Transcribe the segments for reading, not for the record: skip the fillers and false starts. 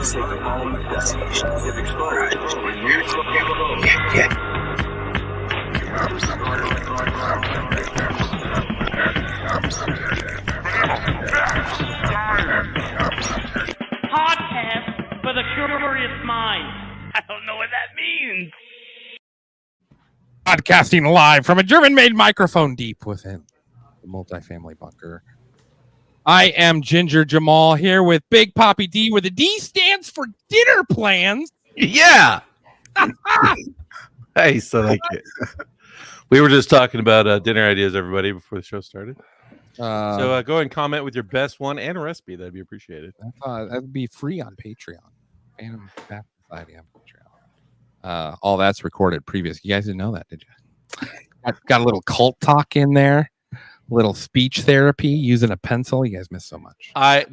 Podcast for the curious mind. I don't know what that means. Podcasting live from a German-made microphone deep within the multifamily bunker. I am Ginger Jamal here with Big Poppy D, where the D stands for dinner plans. Yeah. Hey, so like it. We were just talking about dinner ideas, everybody, before the show started. So go ahead and comment with your best one and a recipe. That'd be appreciated. That'd be free on Patreon. And Back Society on Patreon. All that's recorded previous. You guys didn't know that, did you? Got a little cult talk in there. Little speech therapy using a pencil. You guys missed so much. I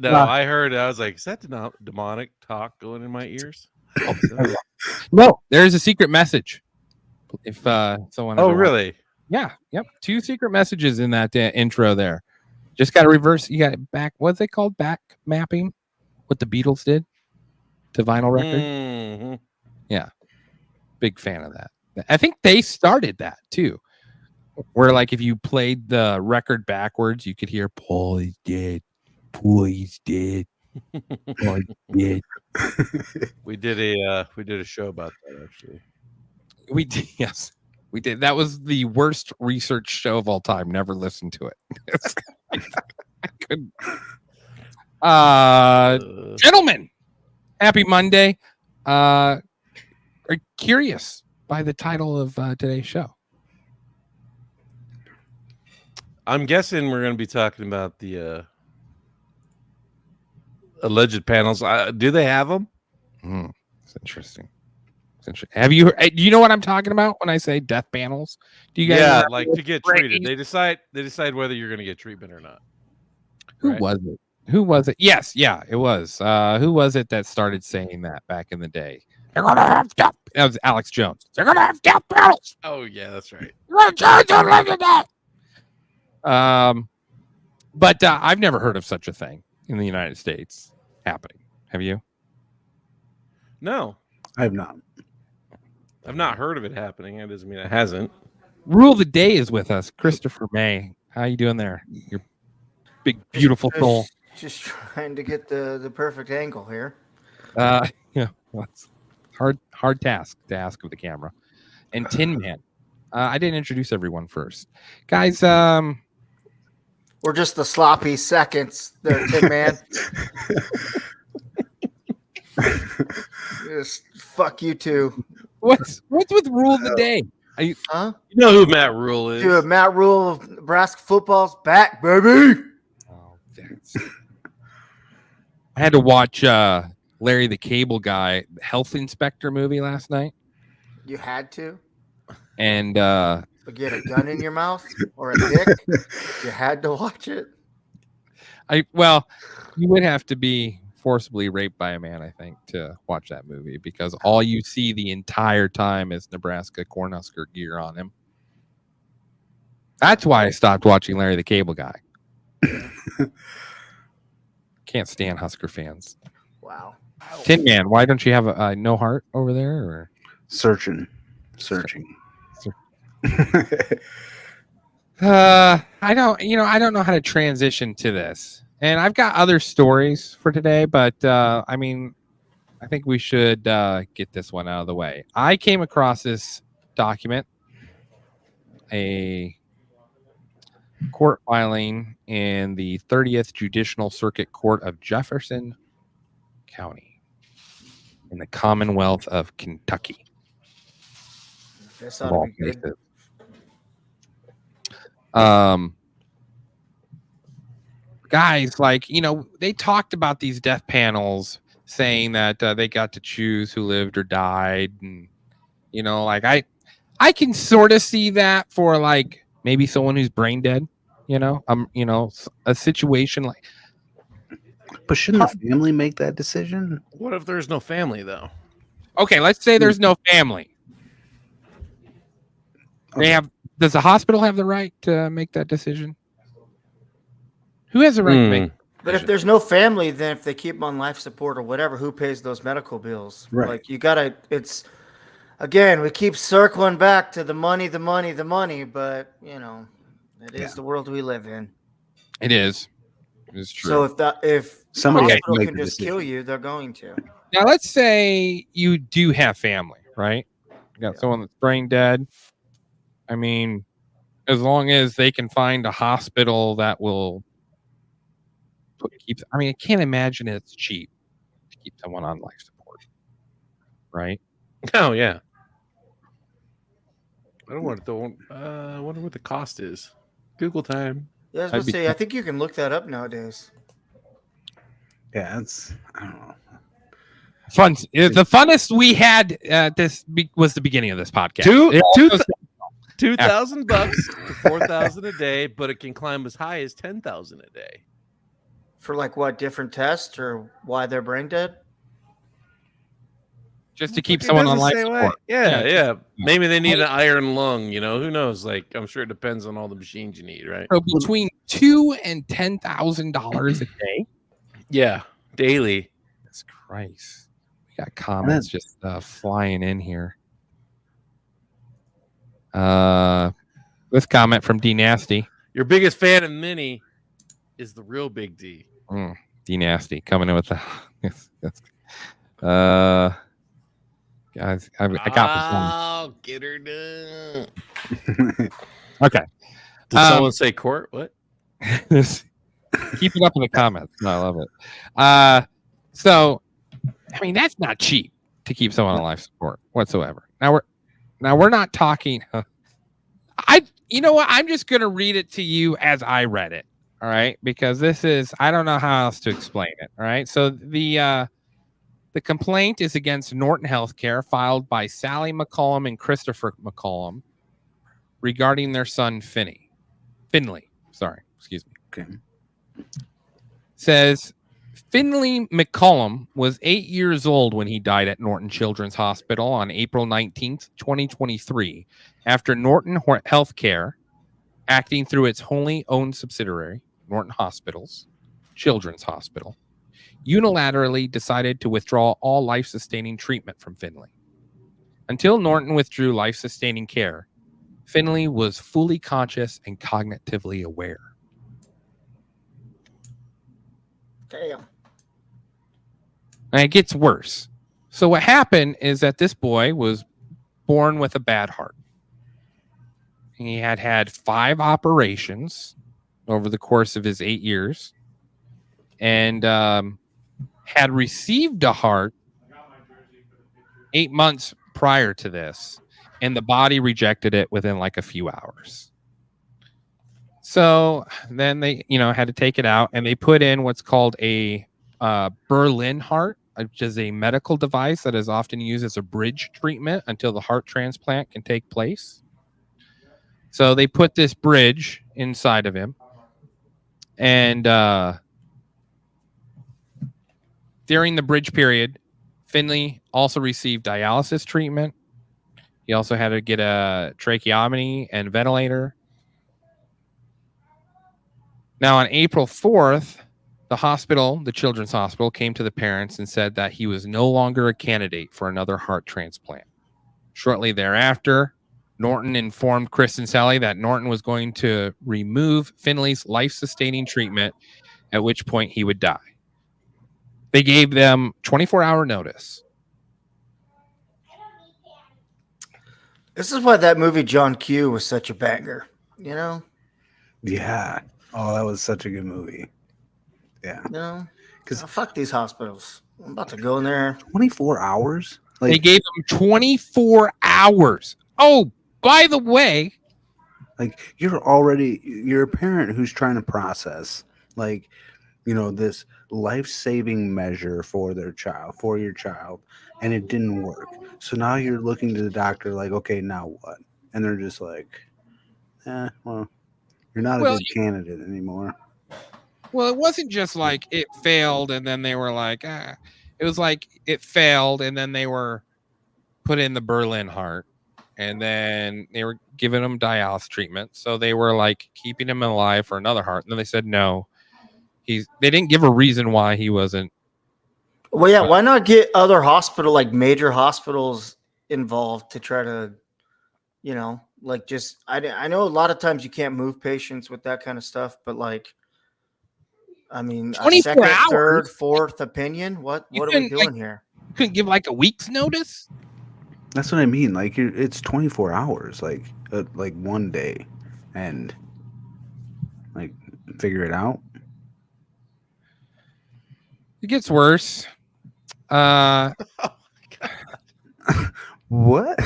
heard. I was like, is that demonic talk going in my ears? No, there's a secret message. If someone. Oh, really? Yeah. Yep. 2 secret messages in that intro there. Just got to reverse. You got it back. What's it called? Back mapping. What the Beatles did to vinyl record. Mm-hmm. Yeah. Big fan of that. I think they started that too. Where like if you played the record backwards, you could hear Paul is dead. Paul is dead. Paul is dead. We did a show about that actually. We did, yes. We did. That was the worst research show of all time. Never listened to it. I couldn't. Gentlemen, happy Monday. Are curious by the title of today's show? I'm guessing we're going to be talking about the alleged panels. Do they have them? It's interesting. Have you? Do you know what I'm talking about when I say death panels? Do you guys? Yeah, like to get treated. They decide whether you're going to get treatment or not. Who was it? Who was it? Yes, yeah, it was. Who was it that started saying that back in the day? They're gonna have death. That was Alex Jones. They're gonna have death panels. Oh yeah, that's right. But I've never heard of such a thing in the United States happening. Have you? No, I have not. I've not heard of it happening. That doesn't mean it hasn't. Rule of the Day is with us. Christopher May. How you doing there? Your big, beautiful soul. Just trying to get the perfect angle here. Yeah, well, it's hard task to ask of the camera. And Tin Man. I didn't introduce everyone first. Guys, We're just the sloppy seconds there, Tin Man. Just fuck you two. what's with Rule of the Day? Huh? You know who Matt Rule is? Dude, Matt Rule of Nebraska football's back, baby. Oh, I had to watch Larry the Cable Guy Health Inspector movie last night. You had to? And But get a gun in your mouth or a dick? You had to watch it? You would have to be forcibly raped by a man, I think, to watch that movie, because all you see the entire time is Nebraska Cornhusker gear on him. That's why I stopped watching Larry the Cable Guy. Can't stand Husker fans. Wow. Tin Man, why don't you have a no heart over there? Or Searching. I don't know how to transition to this. And I've got other stories for today, but I think we should get this one out of the way. I came across this document, a court filing in the 30th Judicial Circuit Court of Jefferson County in the Commonwealth of Kentucky. This ought to be good. Guys, they talked about these death panels saying that they got to choose who lived or died, and I can sort of see that for maybe someone who's brain dead, a situation like. But shouldn't the family make that decision? What if there's no family though? Okay, let's say there's no family. Does the hospital have the right to make that decision? Who has the right to make? But if there's no family, then if they keep them on life support or whatever, who pays those medical bills? Right. Like you gotta. It's again, we keep circling back to the money, the money, the money. But it is the world we live in. It is. It's true. So if Somebody has to hospital make can the just kill decision. you, they're going to. Now, let's say you do have family, right? You got someone that's brain dead. I mean, as long as they can find a hospital that will I can't imagine it's cheap to keep someone on life support, right? Oh yeah. I don't want to. I wonder what the cost is. Google time. Yeah, I was going to say, I think you can look that up nowadays. Yeah, it's I don't know. Fun. The funnest we had was the beginning of this podcast. $2,000 to $4,000 a day, but it can climb as high as $10,000 a day. For like what, different tests or why they're brain dead? Just to keep someone on life support. Yeah. Maybe they need an iron lung. Who knows? Like, I'm sure it depends on all the machines you need, right? So between $2,000 and $10,000 a day. Yeah, daily. Jesus Christ. We got comments just flying in here. This comment from D Nasty. Your biggest fan of Minnie is the real Big D. D Nasty coming in with the guys. I got this. Get her done. Okay. Did someone say court? What? Keep it up in the comments. No, I love it. So, I mean, that's not cheap to keep someone on life support whatsoever. Now we're not talking. You know what? I'm just gonna read it to you as I read it. All right, because I don't know how else to explain it. All right, so the complaint is against Norton Healthcare, filed by Sally McCollum and Christopher McCollum, regarding their son Finley. Sorry, excuse me. Okay. Says Finley McCollum was 8 years old when he died at Norton Children's Hospital on April 19th, 2023, after Norton Healthcare, acting through its wholly owned subsidiary, Norton Hospitals, Children's Hospital, unilaterally decided to withdraw all life-sustaining treatment from Finley. Until Norton withdrew life-sustaining care, Finley was fully conscious and cognitively aware. Damn. And it gets worse. So what happened is that this boy was born with a bad heart. He had 5 operations over the course of his 8 years, and had received a heart 8 months prior to this, and the body rejected it within like a few hours. So then they, had to take it out, and they put in what's called a Berlin heart, which is a medical device that is often used as a bridge treatment until the heart transplant can take place. So they put this bridge inside of him, and during the bridge period, Finley also received dialysis treatment. He also had to get a tracheotomy and ventilator. Now, on April 4th, the Children's Hospital, came to the parents and said that he was no longer a candidate for another heart transplant. Shortly thereafter, Norton informed Chris and Sally that Norton was going to remove Finley's life-sustaining treatment, at which point he would die. They gave them 24-hour notice. This is why that movie John Q was such a banger, Yeah. Oh, that was such a good movie. Yeah. Because fuck these hospitals. I'm about to go in there. 24 hours? They gave them 24 hours. Oh, by the way, you're a parent who's trying to process this life-saving measure for your child, and it didn't work. So now you're looking to the doctor like, okay, now what? And they're just like, well, you're not a good candidate anymore. Well, it wasn't just like it failed and then they were like, It was like it failed and then they were put in the Berlin heart, and then they were giving him dialysis treatment. So they were like keeping him alive for another heart. And then they said, no, They didn't give a reason why he wasn't. Well, yeah. Why not get other major hospitals involved to try to, like just I know a lot of times you can't move patients with that kind of stuff, but like, I mean, a 24 second, hours? third, fourth opinion. What are we doing here? Couldn't give like a week's notice. That's what I mean. Like it's 24 hours, like one day, and like figure it out. It gets worse. What?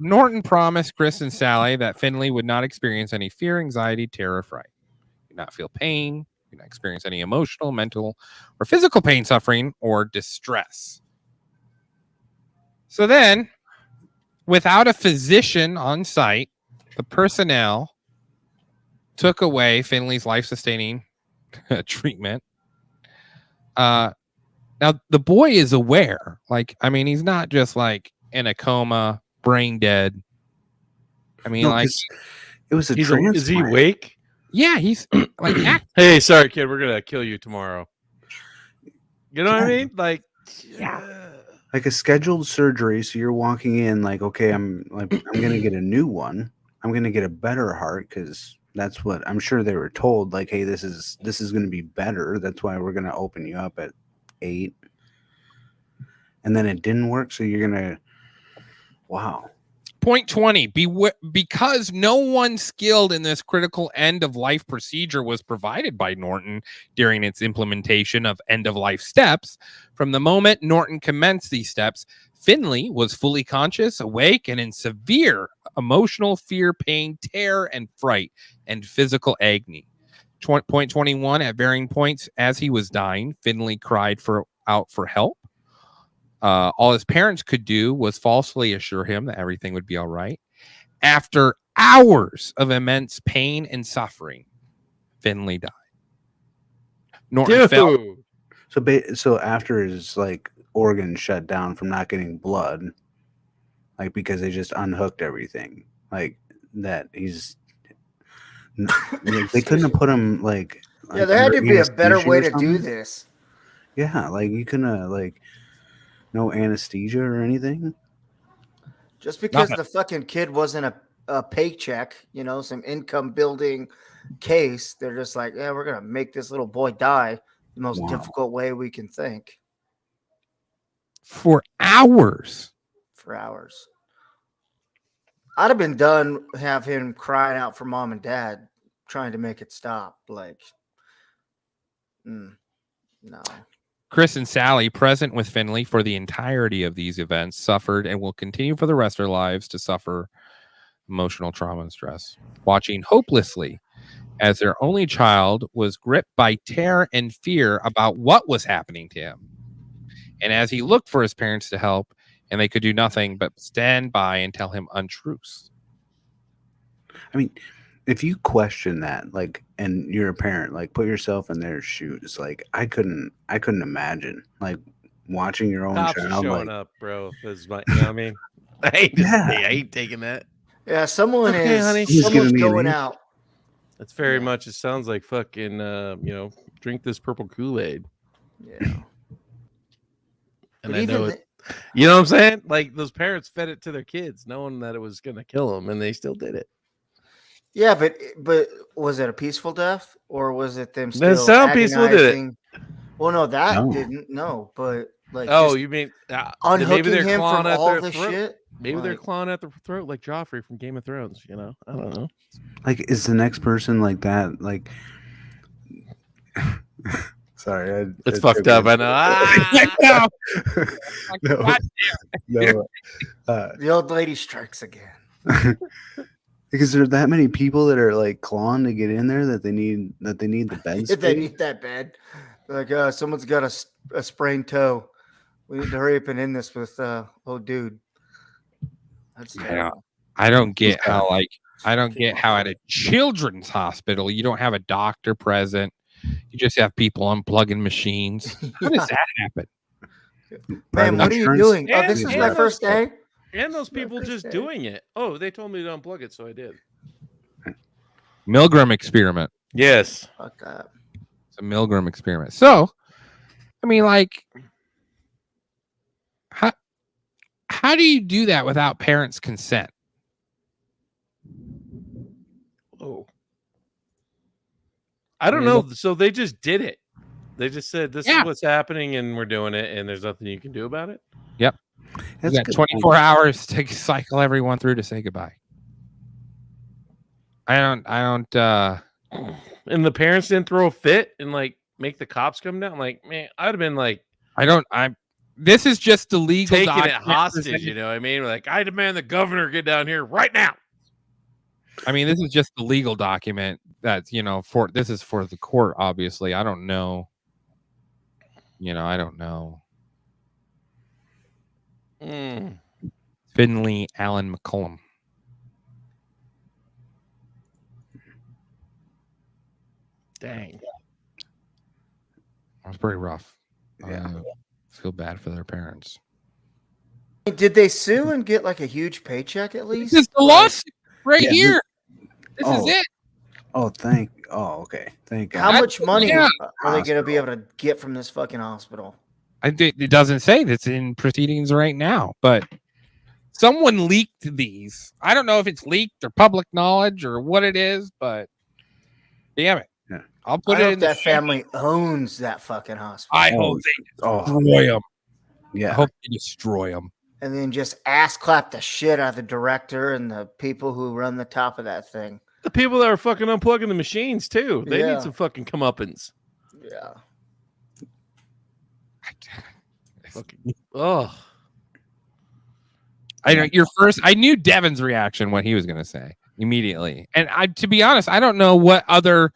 Norton promised Chris and Sally that Finley would not experience any fear, anxiety, terror, or fright. Do not feel pain. Do not experience any emotional, mental, or physical pain, suffering, or distress. So then, without a physician on site, the personnel took away Finley's life-sustaining treatment. Now, the boy is aware. Like, I mean, he's not just like in a coma, brain dead. I mean, like, it was a transplant. Is he awake? Yeah, he's like, hey, sorry, kid, we're gonna kill you tomorrow. You know what I mean? Like, like a scheduled surgery. So you're walking in like, okay, I'm gonna get a new one. I'm gonna get a better heart because that's what I'm sure they were told. Like, hey, this is gonna be better. That's why we're gonna open you up at 8. And then it didn't work, so you're gonna, wow. Point 20, because no one skilled in this critical end-of-life procedure was provided by Norton during its implementation of end-of-life steps. From the moment Norton commenced these steps, Finley was fully conscious, awake, and in severe emotional fear, pain, terror, and fright, and physical agony. Point 21, at varying points as he was dying, Finley cried out for help. All his parents could do was falsely assure him that everything would be all right. After hours of immense pain and suffering, Finley died. Norton felt. So after his like organs shut down from not getting blood, like because they just unhooked everything, like that he's. Like, they couldn't have put him like. Yeah, there had to be a better way to do this. Yeah, like you couldn't have like. No anesthesia or anything? Just because the fucking kid wasn't a paycheck, some income building case, they're just like, yeah, we're going to make this little boy die the most difficult way we can think. For hours. I'd have been done have him crying out for mom and dad, trying to make it stop. Like, no. Chris and Sally, present with Finley for the entirety of these events, suffered and will continue for the rest of their lives to suffer emotional trauma and stress, watching hopelessly as their only child was gripped by terror and fear about what was happening to him. And as he looked for his parents to help, and they could do nothing but stand by and tell him untruths. I mean, if you question that, like, and you're a parent, like, put yourself in their shoes. Like, I couldn't imagine, like, watching your own Cops child. Are showing like, up, bro. You know what I mean? I ain't taking that. Yeah, someone's going out. That's very much. It sounds like fucking. Drink this purple Kool-Aid. Yeah. And I know it. You know what I'm saying? Like those parents fed it to their kids, knowing that it was going to kill them, and they still did it. Yeah, but was it a peaceful death, or was it them still? That sound peaceful, did it? Well, no, didn't. No, but like, you mean unhooking him from all this shit? Maybe they're clawing at the throat like Joffrey from Game of Thrones. I don't know. Like, is the next person like that? Like, sorry, it's fucked up. I know. No. The old lady strikes again. Because there are that many people that are like clawing to get in there that they need the bed. They need that bed. Like, someone's got a sprained toe. We need to hurry up and end this with old dude. That's terrible. I don't get how at a children's hospital you don't have a doctor present. You just have people unplugging machines. How does that happen? Man, what are you doing? Oh, this is my first day. And those people just doing it. Oh, they told me to unplug it, so I did. Milgram experiment. Yes. Fuck that. the Milgram experiment. So, I mean, like, how do you do that without parents' consent? Oh, I don't know. So they just did it. They just said, "This is what's happening, and we're doing it, and there's nothing you can do about it." Yep. You got 24 hours to cycle everyone through to say goodbye. I don't. And the parents didn't throw a fit and like make the cops come down. Like, man, I'd have been like, this is just the legal taking it hostage. You know what I mean? Like, I demand the governor get down here right now. I mean, this is just the legal document that's, this is for the court. Obviously, I don't know. I don't know. Finley Allen McCollum. Dang. That was pretty rough. Yeah. Feel bad for their parents. Did they sue and get like a huge paycheck at least? This is the lawsuit right here. This is it. Okay. Thank God. How much money are they going to be able to get from this fucking hospital? It doesn't say it's in proceedings right now, but someone leaked these. I don't know if it's leaked or public knowledge or what it is, but damn it. Yeah. I'll put I it hope in that family owns that fucking hospital. I hope they destroy them. Yeah. I hope they destroy them. And then just ass clap the shit out of the director and the people who run the top of that thing. The people that are fucking unplugging the machines too. They need some fucking comeuppance. Yeah. Fucking, oh. I knew Devin's reaction, what he was going to say immediately. And to be honest, I don't know what other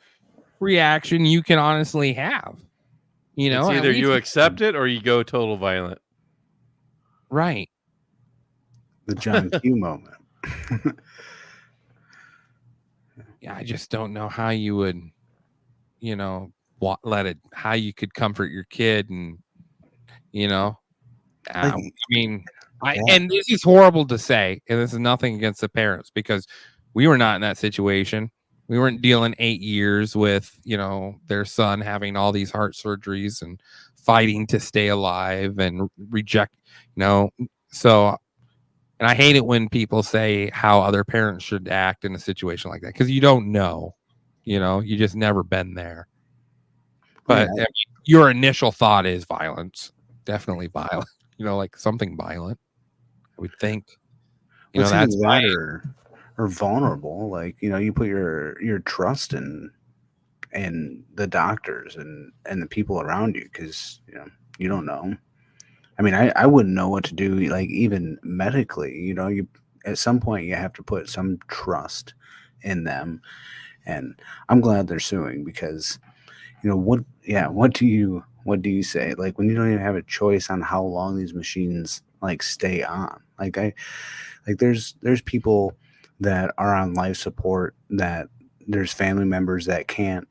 reaction you can honestly have. It's either you accept it or you go total violent. Right. The John Q moment. Yeah, I just don't know how you would, how you could comfort your kid and, and this is horrible to say, and this is nothing against the parents because we were not in that situation. We weren't dealing 8 years with, their son having all these heart surgeries and fighting to stay alive and reject, so, and I hate it when people say how other parents should act in a situation like that because you don't know, you just never been there. But your initial thought is violence, definitely violent, like something violent. I would think, that's or vulnerable. Like, you put your trust in the doctors and the people around you because, you don't know. I mean, I wouldn't know what to do, like even medically, you at some point you have to put some trust in them. And I'm glad they're suing because, what do you say? Like when you don't even have a choice on how long these machines like stay on. There's people that are on life support that there's family members that can't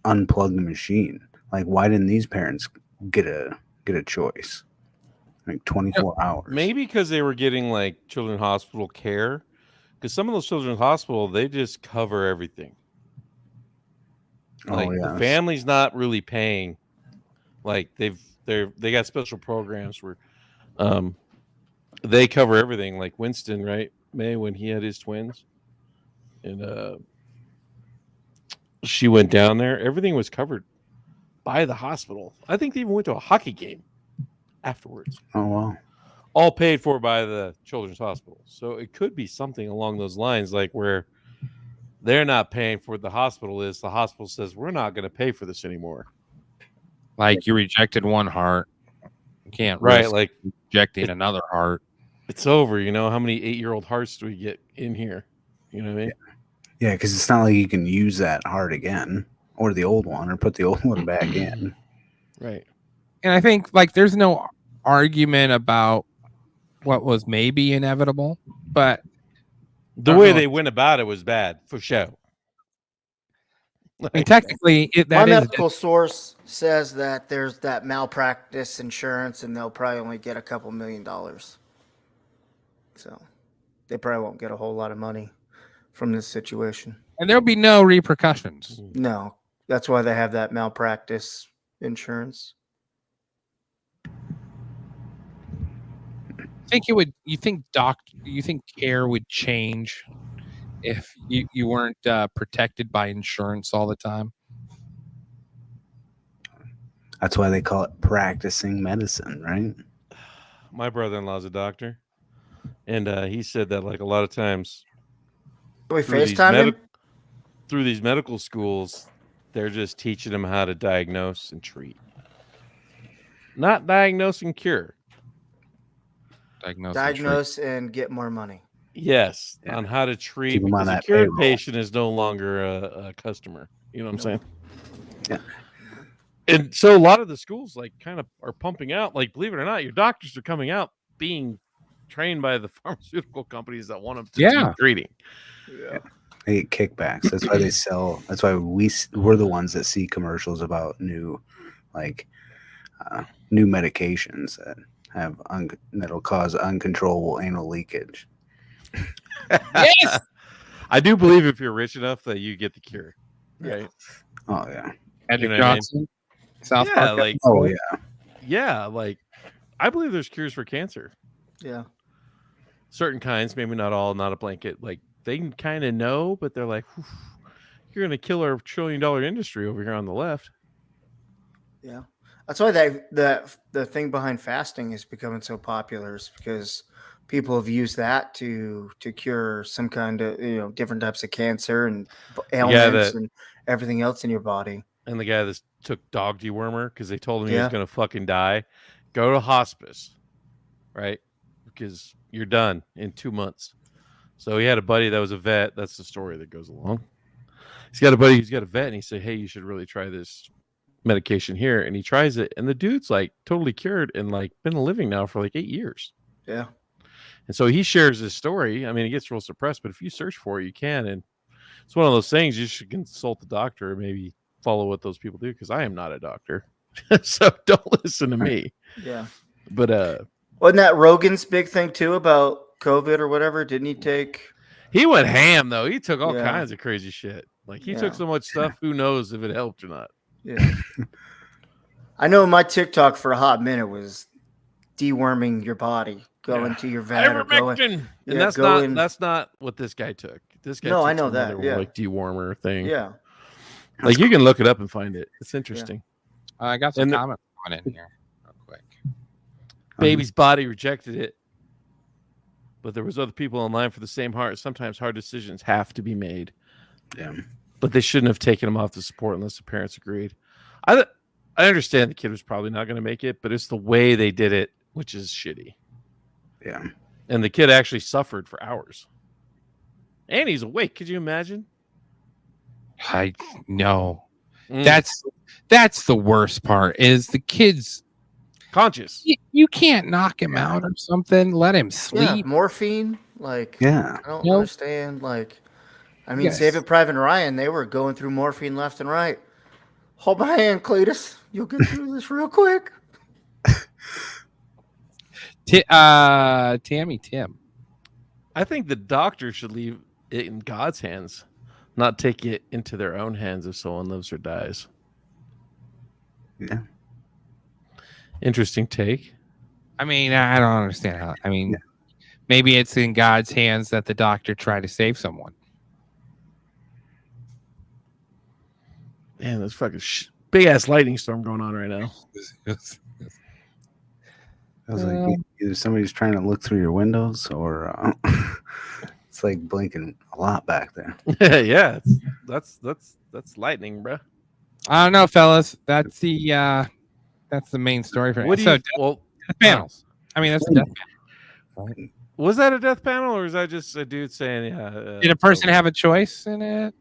unplug the machine. Like why didn't these parents get a choice? Like 24 hours. Maybe because they were getting like children's hospital care. Because some of those children's hospital, they just cover everything. Like the family's not really paying. Like they got special programs where they cover everything. Like Winston, right? May when he had his twins. And she went down there. Everything was covered by the hospital. I think they even went to a hockey game afterwards. Oh wow. All paid for by the children's hospital. So it could be something along those lines, like where they're not paying for what the hospital is. The hospital says, we're not going to pay for this anymore. Like you rejected one heart. You can't risk like rejecting another heart. It's over. How many 8-year-old hearts do we get in here? You know what I mean? Yeah, because it's not like you can use that heart again or the old one or put the old one back in. Right. And I think like there's no argument about what was maybe inevitable, but the way they went about it was bad for show. I mean, technically, my medical source says that there's that malpractice insurance, and they'll probably only get a couple $1 million. So they probably won't get a whole lot of money from this situation. And there'll be no repercussions. No, That's why they have that malpractice insurance. You think care would change if you weren't protected by insurance all the time? That's why they call it practicing medicine, right? My brother-in-law's a doctor, and he said that like a lot of times We through these, FaceTime him? through these medical schools, they're just teaching them how to diagnose and treat, not diagnose and cure. Diagnose and get more money. Yes, Yeah. on how to treat, Keep 'em on because a that cured payroll. patient is no longer a customer. You know what I'm saying? Yeah. And so a lot of the schools like kind of are pumping out, like, believe it or not, your doctors are coming out being trained by the pharmaceutical companies that want them to Yeah. do treating. They get kickbacks. That's why they sell. That's why we're the ones that see commercials about new medications that have that'll cause uncontrollable anal leakage. Yes. I do believe if you're rich enough that you get the cure, right? Oh yeah. Magic You know what I mean? Johnson, South Yeah, Park. like Oh yeah. yeah, like I believe there's cures for cancer. Yeah. Certain kinds, maybe not all, not a blanket. Like they can kind of know, but they're like, "Whew, you're gonna kill our $1 trillion industry over here on the left. Yeah. That's why the thing behind fasting is becoming so popular, is because people have used that to cure some kind of different types of cancer and ailments and everything else in your body. And the guy that took dog dewormer because they told him he was Yeah. gonna fucking die. Go to hospice, right? Because you're done in 2 months. So he had a buddy that was a vet. That's the story that goes along. He's got a buddy who's got a vet, and he said, "Hey, you should really try this medication here." And he tries it, and the dude's like totally cured and like been living now for like 8 years. Yeah. And so he shares his story. I mean, it gets real suppressed, but if you search for it, you can. And it's one of those things you should consult the doctor or maybe follow what those people do, because I am not a doctor. So don't listen to me. Yeah. But Wasn't that Rogan's big thing too about COVID or whatever? Didn't he take? he went ham though. He took all Yeah. kinds of crazy shit. Like he Yeah. took so much stuff, who knows if it helped or not. Yeah. I know my TikTok for a hot minute was deworming your body, going to your vet or going. Ivermectin. And yeah, that's not what this guy took. This guy No, took I know some that, other, yeah. like dewormer thing. Yeah. Like you can look it up and find it. It's interesting. I got some And the- comments on in here real quick. Baby's body rejected it, but there was other people online for the same heart. Sometimes hard decisions have to be made, Yeah. but they shouldn't have taken him off the support unless the parents agreed. I understand the kid was probably not going to make it, but it's the way they did it, which is shitty. Yeah. And the kid actually suffered for hours. And he's awake. Could you imagine? I know. Mm. That's the worst part is the kids. Conscious. You can't knock him out or something. Let him Yeah. sleep. Morphine. Like, Yeah. I don't Nope. understand. Like, I mean, Yes. Saving Private Ryan, they were going through morphine left and right. Hold my hand, Cletus. You'll get through this real quick. Tammy Tim. I think the doctor should leave it in God's hands, not take it into their own hands if someone lives or dies. Yeah. Interesting take. I mean, I don't understand how. I mean, maybe it's in God's hands that the doctor tried to save someone. Man, there's fucking big ass lightning storm going on right now. I was like, either somebody's trying to look through your windows, or it's like blinking a lot back there. Yeah, that's lightning, bro. I don't know, fellas. That's the main story for What do so you? death Well, panels. I mean, that's a death panel. was that a death panel, or is that just a dude saying, "Yeah"? Did a person have a choice in it?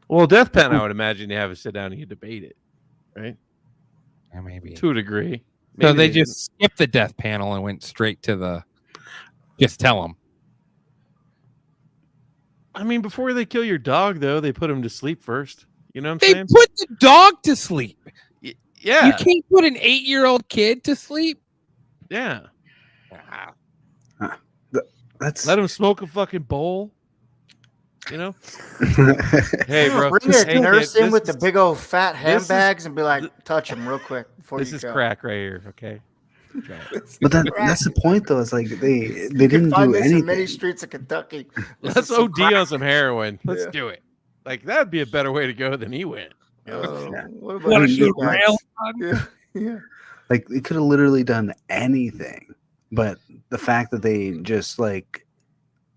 Well, death panel, I would imagine you have to sit down and you debate it, right? Yeah, maybe. To a degree. So Maybe they didn't. just skipped the death panel and went straight to the. Just tell them. I mean, before they kill your dog, though, they put him to sleep first. You know what I'm They saying? put the dog to sleep. Yeah, You can't put an 8-year-old kid to sleep. yeah. That's Let him smoke a fucking bowl. You know? Hey, bro. Bring a Hey, nurse kid, in with this the big old fat this is- handbags and be like, touch him real quick before This you is go. crack right here. Okay. But that's the point, though. It's like they You can didn't find do this in many anything. streets of Kentucky. This Let's is some OD crack. on some heroin. Let's Yeah. do it. Like that'd be a better way to go than he went. What about Wanna the shoot shootbacks? rail? Yeah, yeah. Like they could have literally done anything, but the fact that they just like,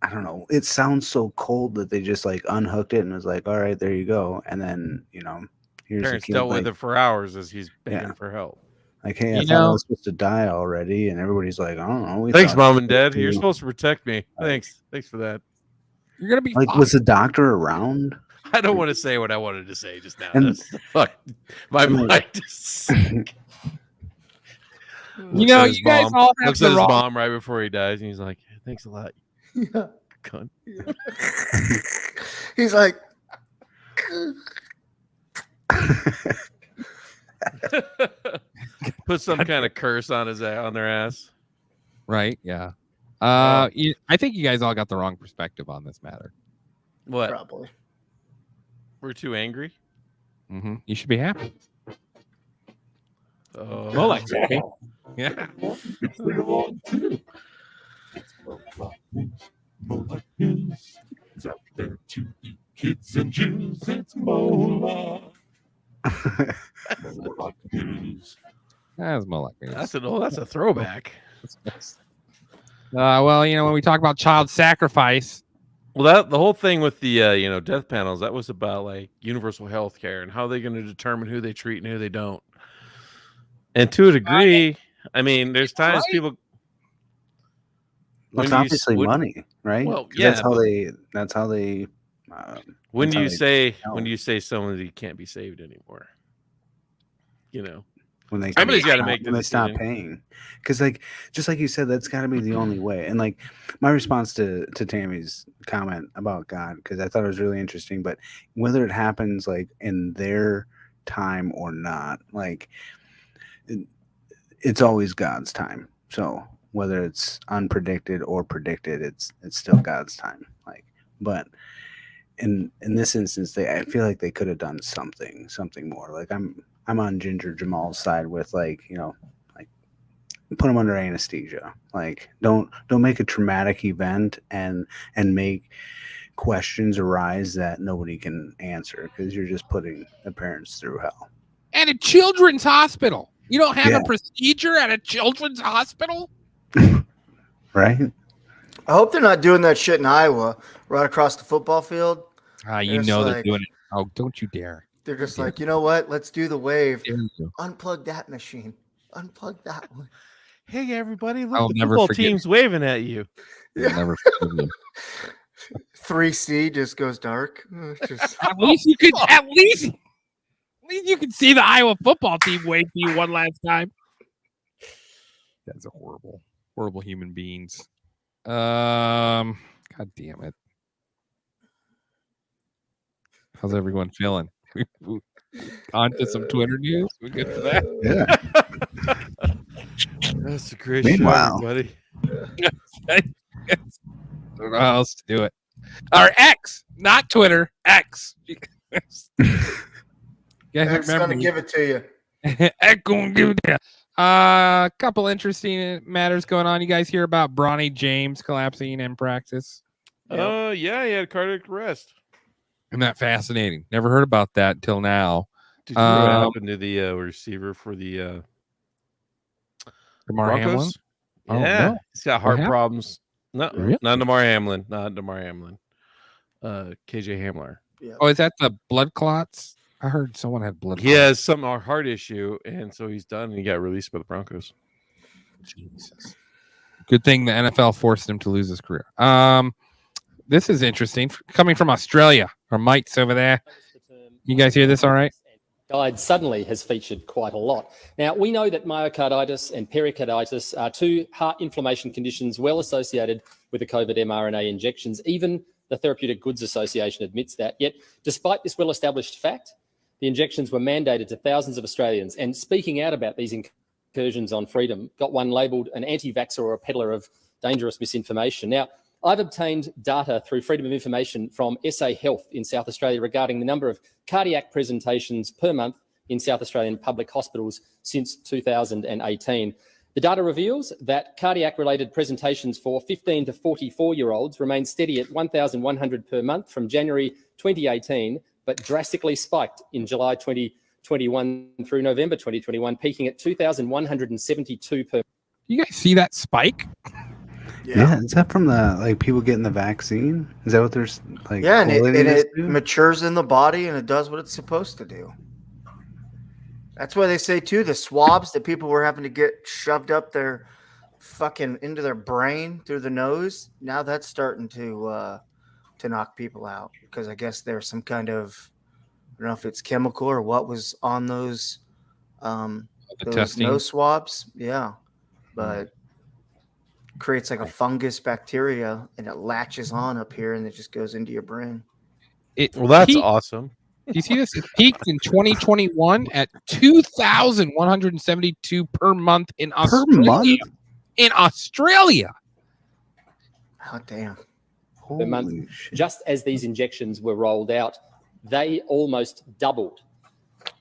I don't know, it sounds so cold that they just like unhooked it and was like, all right, there you go, and then here's Parents the kid dealt like, with it for hours as he's begging Yeah. for help. like, hey, I You thought I know- was supposed to die already, and everybody's like, I don't know. we Thanks, thought mom you and dad. were You're too." supposed to protect me. Thanks for that. You're gonna be Like, fine. was the doctor around? I don't want to say what I wanted to say just now. And- That's fuck. My and, like- mind is. You know, you guys all have looks the at his wrong. mom right before he dies, and he's like, "Thanks a lot, Yeah. cunt." He's like, Put some kind of curse on their ass. Right? Yeah. I think you guys all got the wrong perspective on this matter. What? probably. We're too angry. You should be happy. Oh, Molex, happy. Yeah. Kids and Jews, it's Mola. That's Molex. that's a throwback. Well, when we talk about child sacrifice, Well, the whole thing with the death panels, that was about like universal health care and how they're going to determine who they treat and who they don't. And to a degree, I mean, there's times Right. people. Well, it's when you- obviously when- money, right? Well, 'Cause yeah, that's how but- they. That's how they. When That's do how you they say know. when do you say somebody can't be saved anymore? When they Somebody's gotta stop- make the when they stop decision. paying, because just like you said, that's got to be the only way. And like my response to Tammy's comment about God, because I thought it was really interesting. But whether it happens like in their time or not, like it's always God's time. So whether it's unpredicted or predicted, it's still God's time. Like, but in this instance, I feel like they could have done something more. Like I'm on Ginger Jamal's side with like put him under anesthesia. Like don't make a traumatic event and make questions arise that nobody can answer because you're just putting the parents through hell. at a children's hospital, you don't have Yeah. a procedure at a children's hospital. Right? I hope they're not doing that shit in Iowa, right across the football field. You It's know they're like- doing it. Oh, don't you dare! They're just Yeah. like, you know what? Let's do the wave. Dare you. Unplug that machine. Unplug that one. Hey, everybody! Look, I'll the never football forget- team's waving at you. You'll never forgive me. 3C just goes dark. Just, At least you could. At least you could see the Iowa football team wave to you one last time. That's a horrible human beings. God damn it! How's everyone feeling? On to some Twitter news. We good for that? Yeah. That's a great Meanwhile- show, everybody. I don't know how else to do it. Or X, not Twitter. X. You guys X remember gonna give it to you. X gonna give it to you. Couple interesting matters going on. You guys hear about Bronny James collapsing in practice? Yeah, he had cardiac arrest. Isn't that fascinating? Never heard about that until now. Did you know what Um, happened to the receiver for the Damar Hamlin. Broncos? Oh, Yeah, no. he's got heart happened? problems. No, Really? not Damar Hamlin. Not Damar Hamlin. KJ Hamler. Oh, is that the blood clots? I heard someone had blood. He has some heart issue, and so he's done. And he got released by the Broncos. Jesus. Good thing the NFL forced him to lose his career. This is interesting. Coming from Australia, from Mike's over there. You guys hear this all right? Guide suddenly has featured quite a lot. Now, we know that myocarditis and pericarditis are two heart inflammation conditions well associated with the COVID mRNA injections. Even the Therapeutic Goods Association admits that. Yet, despite this well-established fact, the injections were mandated to thousands of Australians. And speaking out about these incursions on freedom, got one labelled an anti-vaxxer or a peddler of dangerous misinformation. Now, I've obtained data through Freedom of Information from SA Health in South Australia regarding the number of cardiac presentations per month in South Australian public hospitals since 2018. The data reveals that cardiac-related presentations for 15 to 44-year-olds remain steady at 1,100 per month from January 2018, but drastically spiked in July 2021 through November 2021, peaking at 2,172 per month. You guys see that spike? Yeah, is that from the like people getting the vaccine? Is that what there's like? Yeah, and correlating this it to? matures in the body and it does what it's supposed to do. That's why they say too, the swabs that people were having to get shoved up their fucking into their brain through the nose. Now that's starting to knock people out because I guess there's some kind of, I don't know if it's chemical or what was on those testing. nose swabs. Yeah, but creates like a fungus bacteria and it latches on up here and it just goes into your brain. Well, that's peaked- awesome. You see this? It peaked in 2021 at 2,172 per month in Australia. Per month? In Australia. Oh damn. per month. Holy shit. Just as these injections were rolled out, they almost doubled.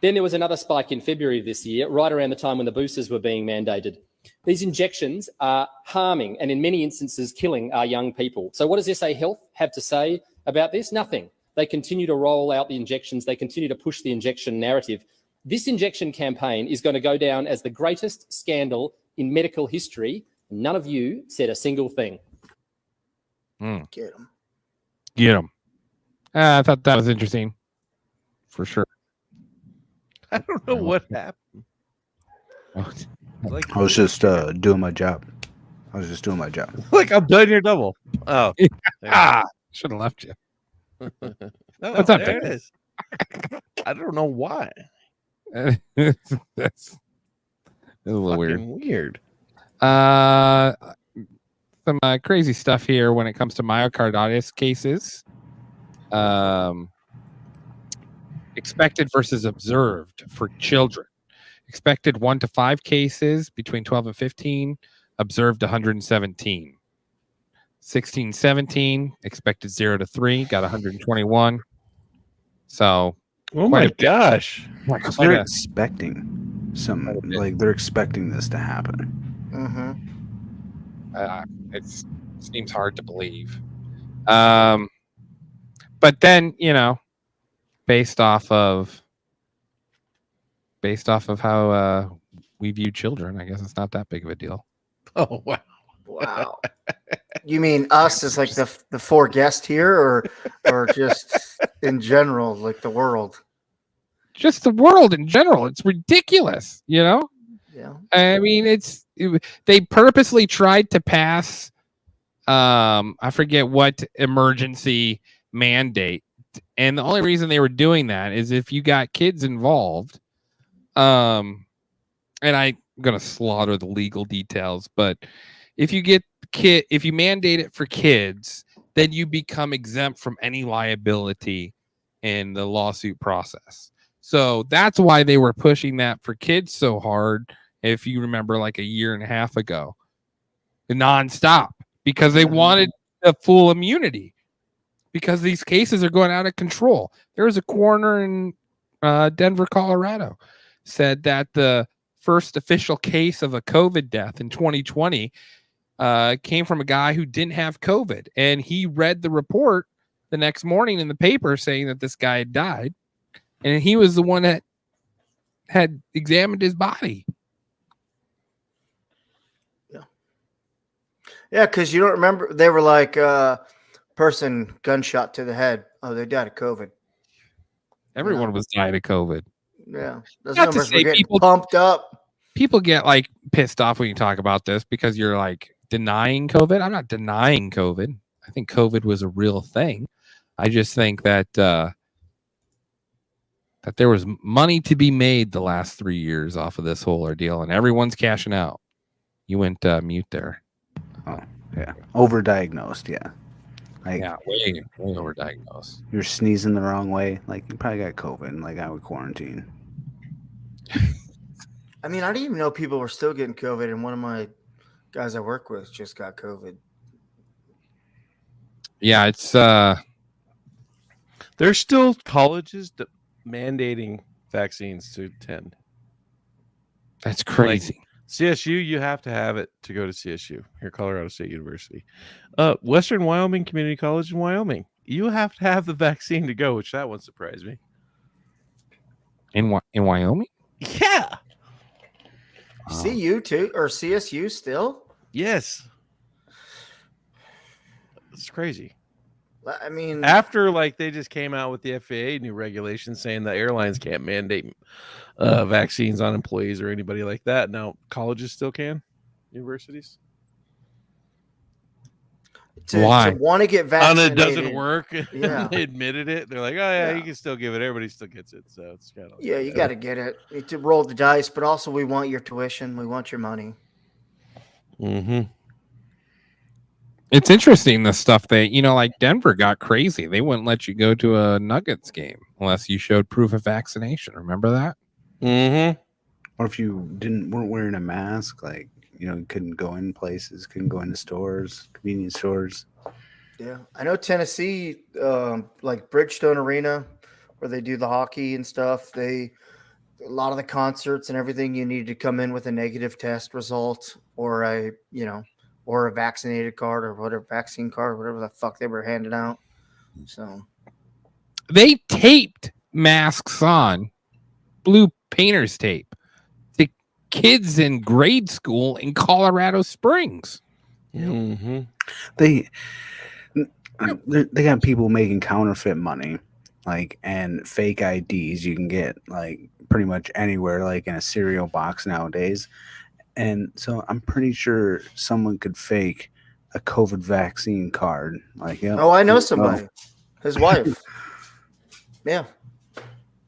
Then there was another spike in February of this year, right around the time when the boosters were being mandated. These injections are harming and in many instances killing our young people. So what does SA Health have to say about this? Nothing. They continue to roll out the injections. They continue to push the injection narrative. This injection campaign is going to go down as the greatest scandal in medical history. None of you said a single thing. Get them. Get them. I thought that was interesting. For sure. I don't know what happened. Like, I was just doing my job. I'm done your double. Oh, Should have left you. no, What's up, there it Dave? is. I don't know why. That's a little weird. Fucking weird. Some crazy stuff here when it comes to myocarditis cases. Expected versus observed for children. Expected 1 to 5 cases between 12 and 15. Observed 117. 16, 17. Expected 0 to 3. Got 121. So. Oh my gosh. They're expecting they're expecting this to happen. Mm-hmm. It seems hard to believe. But then, based off of how we view children, I guess it's not that big of a deal. Oh wow. Wow. You mean us as like the 4 guests here or just in general, like the world? Just the world in general. It's ridiculous, Yeah. I mean, they purposely tried to pass I forget what emergency mandate. And the only reason they were doing that is if you got kids involved. And I'm gonna slaughter the legal details, but if you mandate it for kids, then you become exempt from any liability in the lawsuit process. So that's why they were pushing that for kids so hard. If you remember, like a year and a half ago, nonstop, because they wanted the full immunity because these cases are going out of control. There was a coroner in Denver, Colorado, said that the first official case of a COVID death in 2020 came from a guy who didn't have COVID. And he read the report the next morning in the paper saying that this guy had died. And he was the one that had examined his body. Yeah, because you don't remember, they were like, person gunshot to the head. Oh, they died of COVID. Everyone was dying of COVID. Yeah. Those Not to numbers say were getting people- pumped up. People get like pissed off when you talk about this because you're like denying COVID. I'm not denying COVID. I think COVID was a real thing. I just think that that there was money to be made the last 3 years off of this whole ordeal, and everyone's cashing out. You went mute there. Oh, yeah. Overdiagnosed, yeah. Like Way overdiagnosed. you're sneezing the wrong way. Like you probably got COVID and like I would quarantine. I mean, I didn't even know people were still getting COVID, and one of my guys I work with just got COVID. Yeah, it's There's still colleges mandating vaccines to attend. that's crazy. CSU, you have to have it to go to CSU, here, Colorado State University. Western Wyoming Community College in Wyoming, you have to have the vaccine to go, which that one surprised me. In Wyoming? Yeah. CU too, or CSU still? Yes. It's crazy. I mean, After like they just came out with the FAA new regulations saying that airlines can't mandate vaccines on employees or anybody like that. Now colleges still can, universities. Why? to want to get And vaccinated, it doesn't work. Yeah. They admitted it. They're like, oh yeah, Yeah. you can still give it. Everybody still gets it. So it's kind of Yeah, you got to get it. You need to roll the dice, but also we want your tuition. We want your money. Mm-hmm. It's interesting the stuff like Denver got crazy. They wouldn't let you go to a Nuggets game unless you showed proof of vaccination. Remember that? Mm-hmm. Or if you weren't wearing a mask, like you couldn't go in places, couldn't go into stores, convenience stores. Yeah, I know Tennessee, like Bridgestone Arena, where they do the hockey and stuff. A lot of the concerts and everything, you need to come in with a negative test result or a vaccinated card or whatever, vaccine card, whatever the fuck they were handing out. So They taped masks on, blue painter's tape, to kids in grade school in Colorado Springs. Mm-hmm. They got people making counterfeit money, like, and fake IDs you can get like pretty much anywhere, like in a cereal box nowadays. And so I'm pretty sure someone could fake a COVID vaccine card. Like, yeah. oh, I know somebody, his wife. Yeah,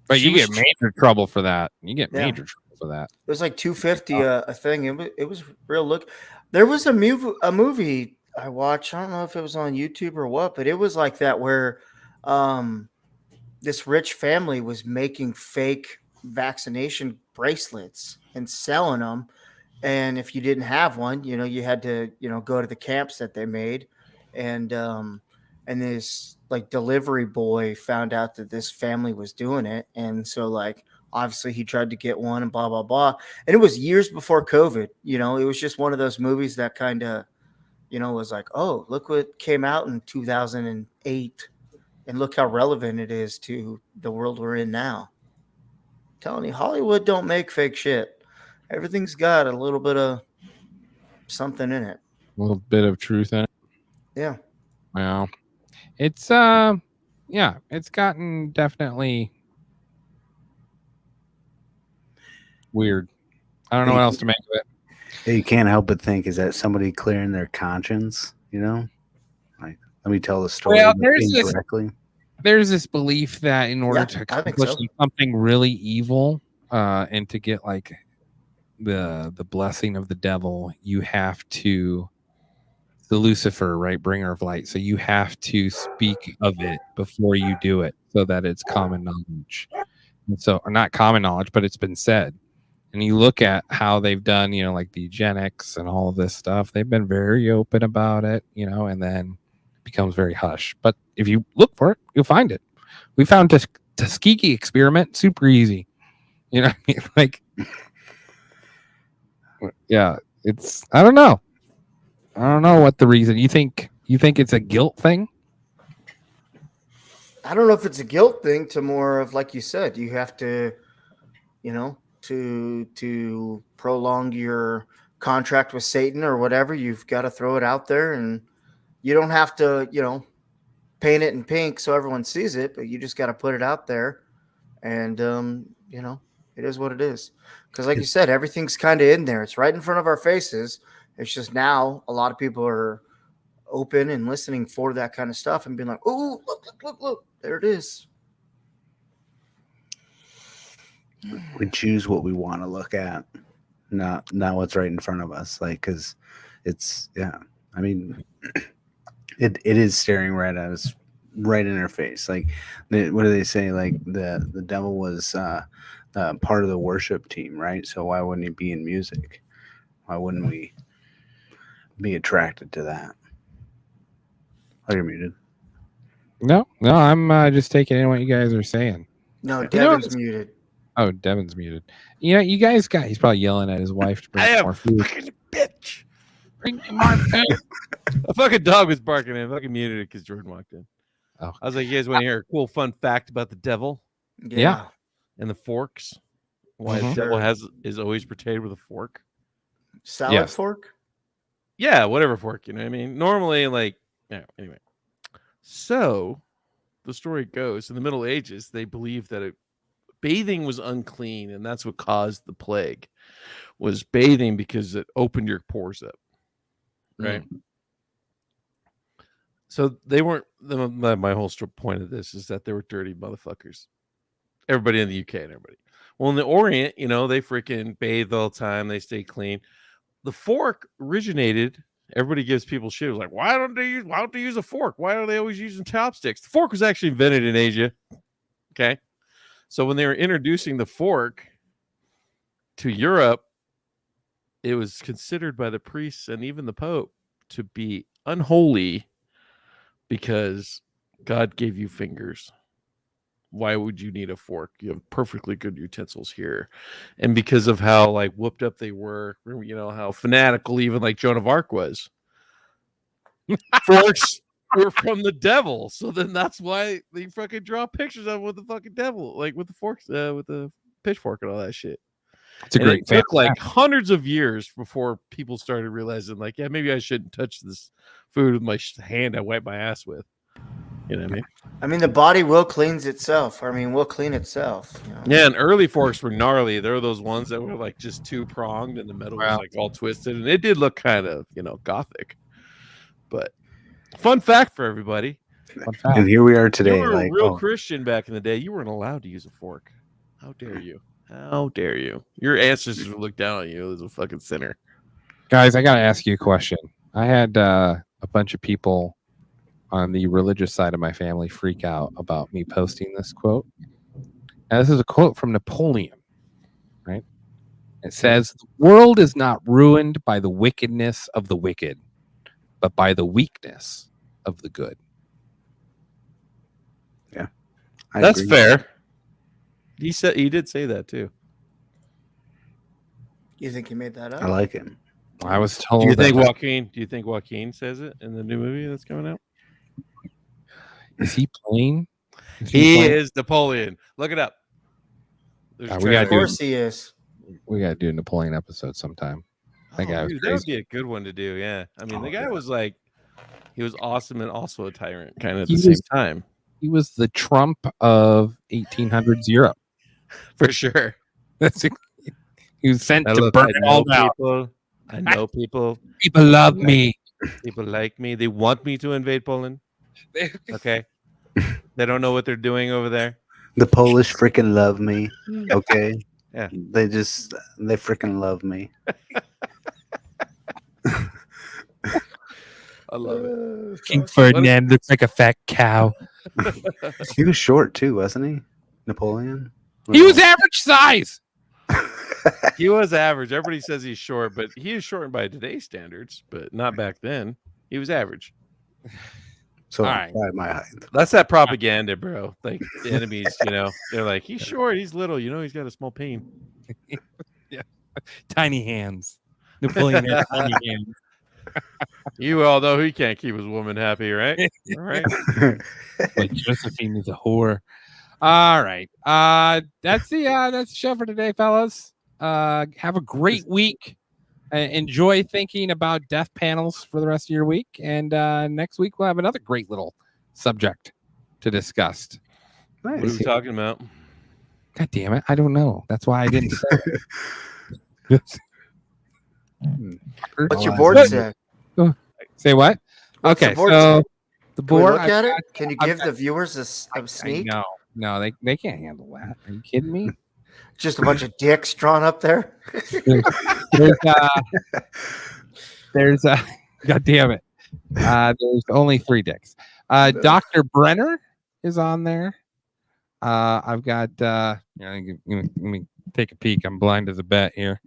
But She you was get major trouble for that. You get Yeah. major trouble for that. it was like $250 a thing. It was real. Look, there was a movie I watched. I don't know if it was on YouTube or what, but it was like that where this rich family was making fake vaccination bracelets and selling them. And if you didn't have one, you had to, go to the camps that they made. And this like delivery boy found out that this family was doing it. And so like, obviously he tried to get one and blah, blah, blah. And it was years before COVID, it was just one of those movies that kind of, was like, oh, look what came out in 2008 and look how relevant it is to the world we're in now. I'm telling you, Hollywood don't make fake shit. Everything's got a little bit of something in it. A little bit of truth in it. Yeah. Well, it's it's gotten definitely weird. I don't know what else to make of it. You can't help but think, is that somebody clearing their conscience? Like, let me tell the story Well, there's incorrectly. There's this belief that in order Yeah, to I think accomplish so. something really evil, and to get like the blessing of the devil, you have to the Lucifer, right, bringer of light. So you have to speak of it before you do it, so that it's common knowledge. And so, or not common knowledge, but it's been said. And you look at how they've done, like the eugenics and all of this stuff. They've been very open about it, and then it becomes very hush. But if you look for it, you'll find it. We found Tuskegee experiment super easy. Like, yeah, it's, I don't know what the reason. You think it's a guilt thing? I don't know if it's a guilt thing to more of, like you said, you have to, to prolong your contract with Satan or whatever, you've got to throw it out there, and you don't have to, paint it in pink so everyone sees it, but you just got to put it out there. And, it is what it is. Because like you said, everything's kind of in there. It's right in front of our faces. It's just now a lot of people are open and listening for that kind of stuff and being like, oh, look, there it is. We choose what we want to look at, not what's right in front of us. Like, because it's, yeah, I mean, it is staring right at us, right in our face. Like, what do they say? Like, the devil was part of the worship team, right? So why wouldn't he be in music? Why wouldn't we be attracted to that? Oh, you're muted. No, I'm just taking in what you guys are saying. No, know, Devin's muted. Oh, Devin's muted. You know, you guys he's probably yelling at his wife to bring more food. Fucking bitch. Bring me more food. A fucking dog was barking and I fucking muted it because Jordan walked in. Oh. I was like, you guys want to hear a cool fun fact about the devil Yeah. and the forks? Why Mhm. the devil is always portrayed with a fork? Salad Yes. fork? Yeah, whatever fork, you know what I mean? Normally, like, yeah, anyway. So the story goes in the Middle Ages, they believed that bathing was unclean, and that's what caused the plague, was bathing because it opened your pores up. Right. So they weren't. My whole point of this is that they were dirty motherfuckers. Everybody in the UK and everybody. Well, in the Orient, you know, they freaking bathe all the time. They stay clean. The fork originated. Everybody gives people shit. It was like, why don't they use a fork? Why are they always using chopsticks? The fork was actually invented in Asia. Okay. So when they were introducing the fork to Europe, it was considered by the priests and even the Pope to be unholy because God gave you fingers. Why would you need a fork? You have perfectly good utensils here. And because of how like whooped up they were, you know, how fanatical even like Joan of Arc was. Forks were from the devil. So then that's why they fucking draw pictures of with the fucking devil, like with the forks, with the pitchfork and all that shit. It's a And great it took like hundreds of years before people started realizing, like, yeah, maybe I shouldn't touch this food with my hand I wipe my ass with. You know what I mean? I mean, the body will clean itself. You know? Yeah, and early forks were gnarly. There were those ones that were like just two pronged and the metal was like all twisted, and it did look kind of, you know, gothic. But fun fact for everybody: And here we are today. you were Like, a real Christian back in the day. You weren't allowed to use a fork. How dare you? How dare you? Your ancestors would look down on you as a fucking sinner. Guys, I got to ask you a question. I had a bunch of people on the religious side of my family freak out about me posting this quote. And this is a quote from Napoleon, right? It says, "The world is not ruined by the wickedness of the wicked, but by the weakness of the good." I That's agree. fair. He did say that too. You think he made that up? I like it. I was told Do you think that Joaquin says it in the new movie that's coming out? is he playing? He playing? is Napoleon. Look it up. There's a we gotta Of trailer. course he is. We got to do a Napoleon episode sometime. That guy was Dude, that would crazy. be a good one to do. Yeah, I mean, Oh, the guy yeah. was like, he was awesome and also a tyrant, kind of at He the same was- time, He was the Trump of 1800s Europe. for sure. That's he was sent I to look, burn I it all know down. people. I know people. People love me. People like me. They want me to invade Poland. Okay, they don't know what they're doing over there. The Polish freaking love me. Okay. Yeah. They freaking love me. I love it. King Ferdinand looks like a fat cow. He was short too, wasn't he? Napoleon? He was average size. He was average. Everybody says he's short, but he is short by today's standards, but not back then. He was average. So All right. by my height. That's that propaganda, bro. Like the enemies, you know, they're like, he's short, he's little, you know, he's got a small pain. Tiny hands. Napoleon had tiny hands. You all know he can't keep his woman happy, right? All right. But Josephine is a whore. All right. That's the show for today, fellas. Have a great week. Enjoy thinking about death panels for the rest of your week. And next week we'll have another great little subject to discuss. What are Nice. we talking about? God damn it. I don't know. That's why I didn't say it. What's your Oh, board I- say? Say what? What's Okay. the board So say? the Can we board. look at I've it? Can you I've give got- the viewers a sneak? No, they can't handle that. Are you kidding me? Just a bunch of dicks drawn up there. There's God damn it. There's only 3 dicks. Dr. Brenner is on there. I've got let me take a peek. I'm blind as a bat here.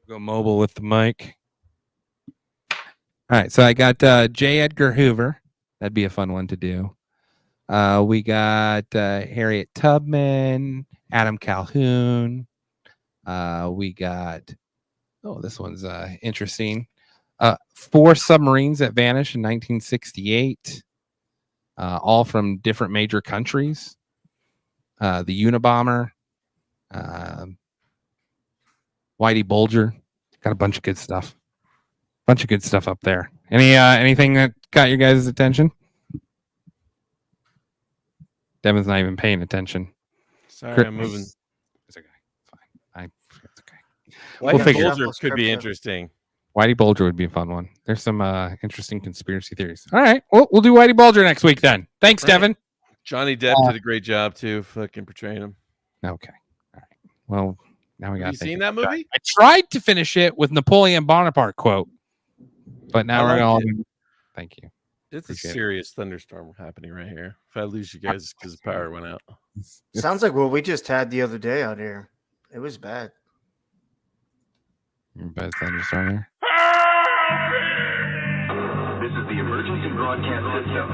Go mobile with the mic. All right, so I got J. Edgar Hoover. That'd be a fun one to do. We got Harriet Tubman, Adam Calhoun. We got, this one's interesting. 4 submarines that vanished in 1968, all from different major countries. The Unabomber, Whitey Bulger. Got a bunch of good stuff. Up there. Anything that got your guys' attention? Devin's not even paying attention. Sorry, I'm moving. It's okay. Fine. It's okay. Whitey figure it Bulger out. could be interesting. Whitey Bulger would be a fun one. There's some interesting conspiracy theories. All right. Well, we'll do Whitey Bulger next week then. Thanks, Right. Devin. Johnny Depp did a great job too, fucking portraying him. Okay. All right. Well, now we got. Have you seen that movie? I tried to finish it with Napoleon Bonaparte quote, but now I we're liked going. Thank you. It's a Appreciate it. serious thunderstorm happening right here. If I lose you guys because the power went out. Sounds like what we just had the other day out here. It was bad. Bad thunderstorm here. This is the emergency broadcast system.